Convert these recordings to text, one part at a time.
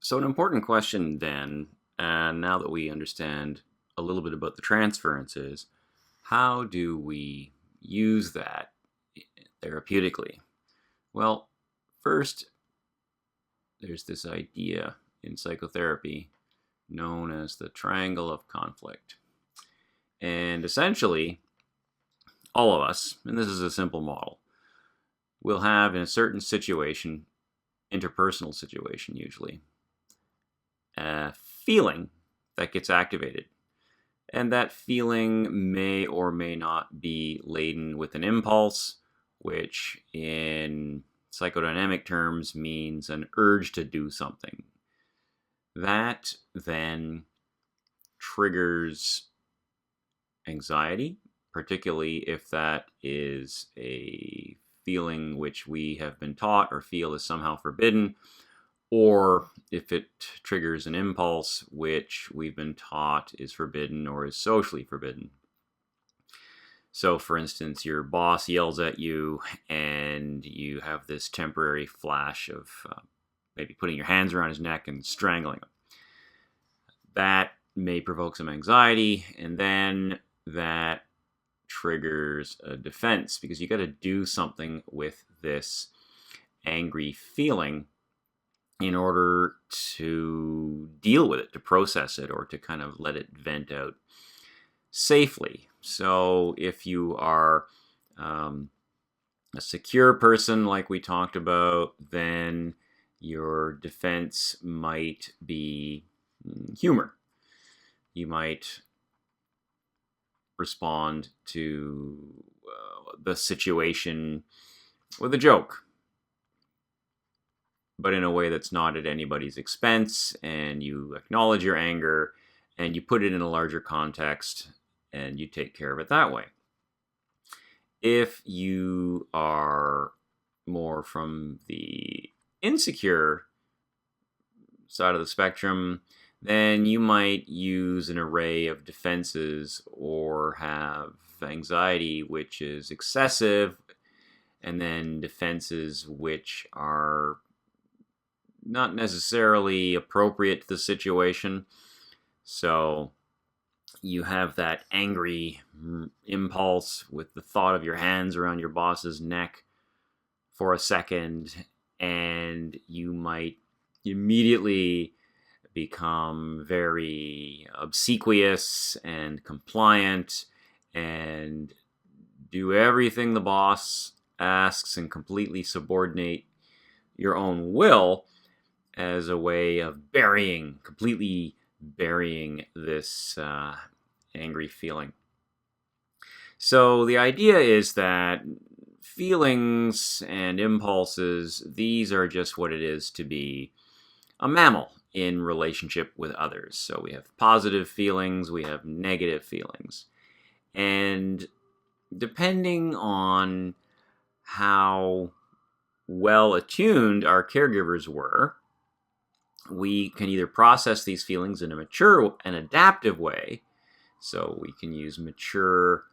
So, an important question then, and now that we understand a little bit about the transference, is how do we use that therapeutically? Well, first, there's this idea in psychotherapy known as the triangle of conflict. And essentially, all of us, and this is a simple model, will have in a certain situation, interpersonal situation usually, a feeling that gets activated. And that feeling may or may not be laden with an impulse, which in psychodynamic terms means an urge to do something. That then triggers anxiety, particularly if that is a feeling which we have been taught or feel is somehow forbidden, or if it triggers an impulse which we've been taught is forbidden or is socially forbidden. So, for instance, your boss yells at you and you have this temporary flash of maybe putting your hands around his neck and strangling him. That may provoke some anxiety, and then that triggers a defense because you got to do something with this angry feeling in order to deal with it, to process it, or to kind of let it vent out safely. So if you are a secure person, like we talked about, then your defense might be humor. You might respond to the situation with a joke, but in a way that's not at anybody's expense, and you acknowledge your anger and you put it in a larger context and you take care of it that way. If you are more from the insecure side of the spectrum, then you might use an array of defenses or have anxiety which is excessive, and then defenses which are not necessarily appropriate to the situation. So you have that angry impulse with the thought of your hands around your boss's neck for a second, and you might immediately become very obsequious and compliant and do everything the boss asks and completely subordinate your own will as a way of completely burying this angry feeling. So the idea is that feelings and impulses, these are just what it is to be a mammal in relationship with others. So we have positive feelings, we have negative feelings. And depending on how well attuned our caregivers were, we can either process these feelings in a mature and adaptive way. So we can use mature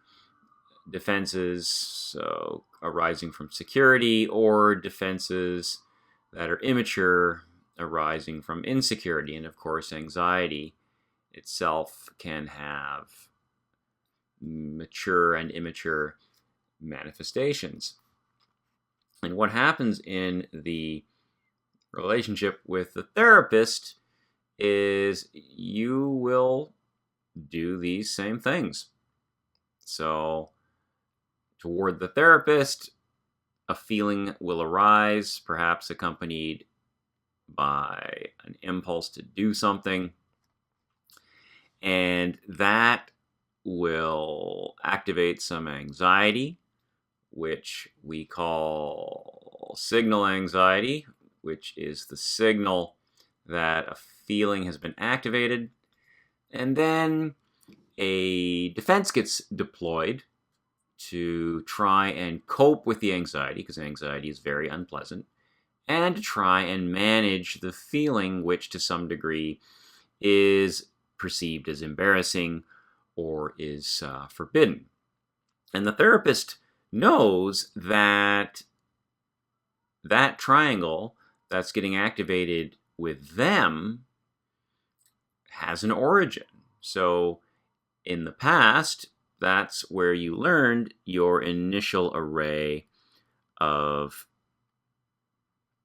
defenses, so arising from security, or defenses that are immature, arising from insecurity. And of course, anxiety itself can have mature and immature manifestations. And what happens in the relationship with the therapist is you will do these same things. So toward the therapist, a feeling will arise, perhaps accompanied by an impulse to do something, and that will activate some anxiety, which we call signal anxiety, which is the signal that a feeling has been activated. And then a defense gets deployed to try and cope with the anxiety, because anxiety is very unpleasant, and to try and manage the feeling, which to some degree is perceived as embarrassing or is forbidden. And the therapist knows that that triangle that's getting activated with them has an origin. So in the past, that's where you learned your initial array of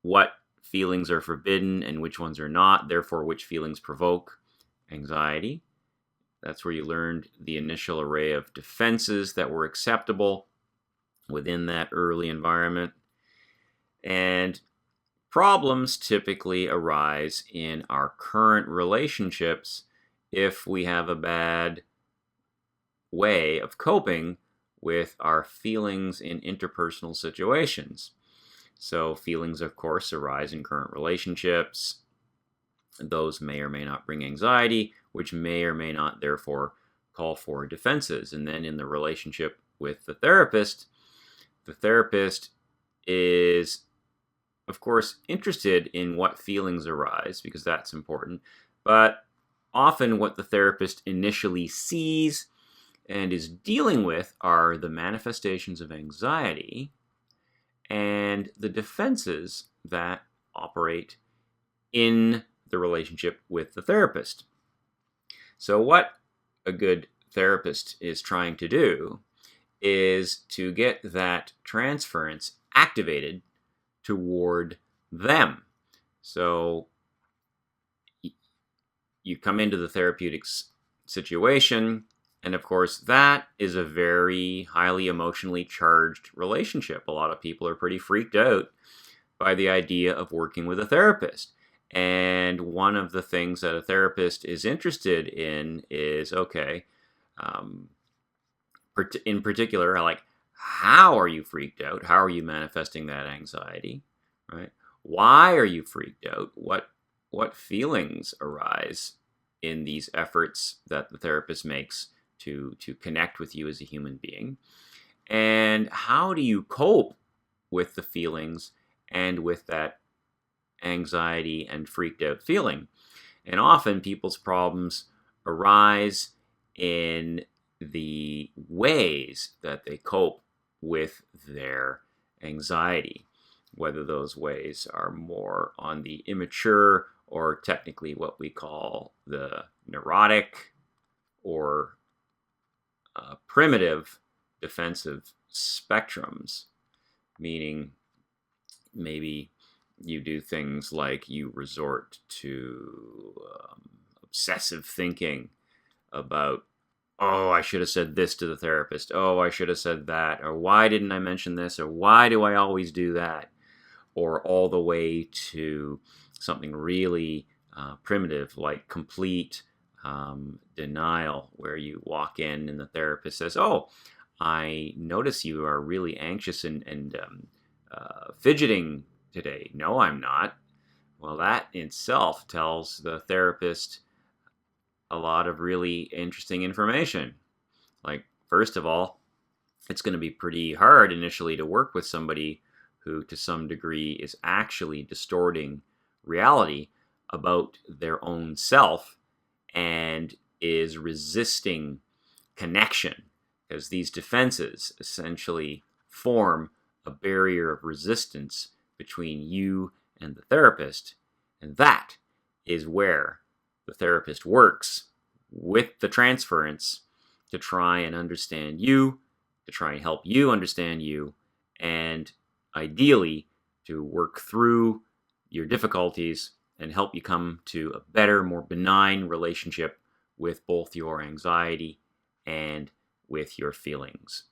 what feelings are forbidden and which ones are not, therefore which feelings provoke anxiety. That's where you learned the initial array of defenses that were acceptable within that early environment. And problems typically arise in our current relationships if we have a bad way of coping with our feelings in interpersonal situations. So feelings, of course, arise in current relationships. Those may or may not bring anxiety, which may or may not, therefore, call for defenses. And then in the relationship with the therapist is, of course, interested in what feelings arise, because that's important. But often what the therapist initially sees and is dealing with are the manifestations of anxiety and the defenses that operate in the relationship with the therapist. So what a good therapist is trying to do is to get that transference activated toward them. So you come into the therapeutics situation, and of course, that is a very highly emotionally charged relationship. A lot of people are pretty freaked out by the idea of working with a therapist. And one of the things that a therapist is interested in is, okay, in particular, like, how are you freaked out? How are you manifesting that anxiety, right? Why are you freaked out? What feelings arise in these efforts that the therapist makes to connect with you as a human being? And how do you cope with the feelings and with that anxiety and freaked out feeling? And often people's problems arise in the ways that they cope with their anxiety, whether those ways are more on the immature or technically what we call the neurotic or primitive defensive spectrums, meaning maybe you do things like you resort to obsessive thinking about, oh, I should have said this to the therapist. Oh, I should have said that. Or why didn't I mention this? Or why do I always do that? Or all the way to something really primitive like complete denial, where you walk in and the therapist says, oh, I notice you are really anxious and fidgeting today. No, I'm not. Well, that in itself tells the therapist a lot of really interesting information. Like, first of all, it's going to be pretty hard initially to work with somebody who, to some degree, is actually distorting reality about their own self and is resisting connection, because these defenses essentially form a barrier of resistance between you and the therapist. And that is where the therapist works with the transference to try and understand you, to try and help you understand you, and ideally to work through your difficulties and help you come to a better, more benign relationship with both your anxiety and with your feelings.